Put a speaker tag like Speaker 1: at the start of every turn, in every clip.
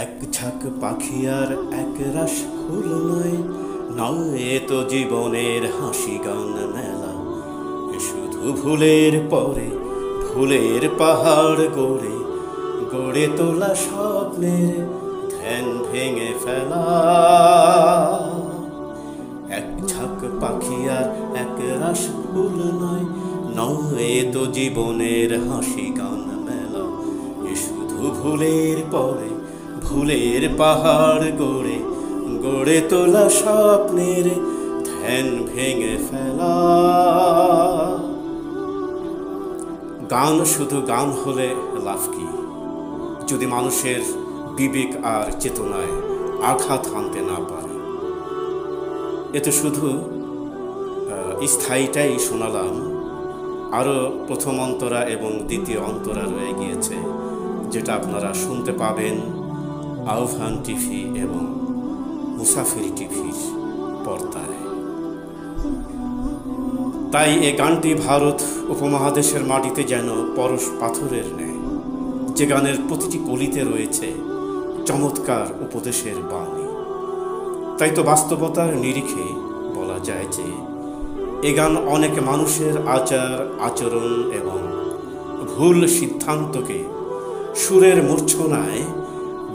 Speaker 1: এক ঝাঁক পাখি আর এক রাশ ফুল নয়, নয় এ তো জীবনের হাসি গান মেলা। এ শুধু ভুলের পরে ফুলের পাহাড় গড়ে গড়ে তোলা স্বপ্নের ধ্যান ভেঙে ফেলা। এক ঝাঁক পাখি আর এক রাশ ফুল নয়, নয় এ তো জীবনের হাসি গান মেলা। এ শুধু ভুলের পরে ফুলের পাহাড় গড়ে গড়ে তোলা স্বপ্নের ধ্যান ভেঙে ফেলা। গান শুধু গান হলে লাভ কি, যদি মানুষের বিবেক আর চেতনায় আঘাত হানতে না পারে? এ তো শুধু স্থায়ীটাই শোনালাম, আরও প্রথম অন্তরা এবং দ্বিতীয় অন্তরা রয়ে গিয়েছে, যেটা আপনারা শুনতে পাবেন আহ্বান টিভি এবং মুসাফির টিভির পর্দায়। তাই এ গানটি ভারত উপমহাদেশের মাটিতে যেন পরশ পাথরের ন্যায়, যে গানের প্রতিটি কলিতে রয়েছে চমৎকার উপদেশের বাণী। তাই তো বাস্তবতার নিরিখে বলা যায় যে এ গান অনেক মানুষের আচার আচরণ এবং ভুল সিদ্ধান্তকে সুরের মূর্ছনায়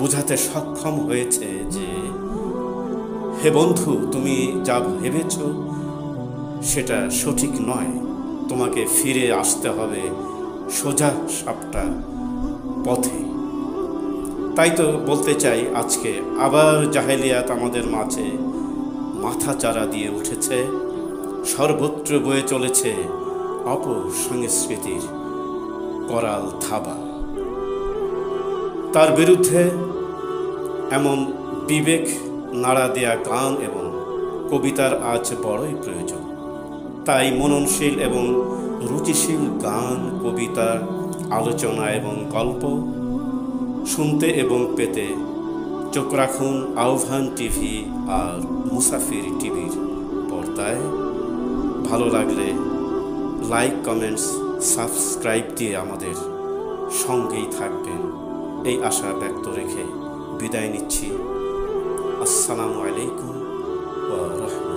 Speaker 1: বোঝাতে সক্ষম হয়েছে যে, হে বন্ধু, তুমি যা ভেবেছ সেটা সঠিক নয়, তোমাকে ফিরে আসতে হবে সোজা সাপটা পথে। তাই তো বলতে চাই, আজকে আবার জাহেলিয়াত আমাদের মাঝে মাথা চারা দিয়ে উঠেছে, সর্বত্র বয়ে চলেছে অপসংস্কৃতির করাল থাবা। তার বিরুদ্ধে এমন বিবেক নাড়া দেয়া গান এবং কবিতার আজ বড়ই প্রয়োজন। তাই মননশীল এবং রুচিশীল গান, কবিতা, আলোচনা এবং গল্প শুনতে এবং পেতে চোখ রাখুন আহ্বান টিভি আর মুসাফির টিভির পর্দায়। ভালো লাগলে লাইক, কমেন্টস, সাবস্ক্রাইব দিয়ে আমাদের সঙ্গেই থাকবেন, এই আশা ব্যক্ত রেখে বিদায় নিচ্ছি। আসসালামু আলাইকুম ওয়া রাহমাতুল্লাহ।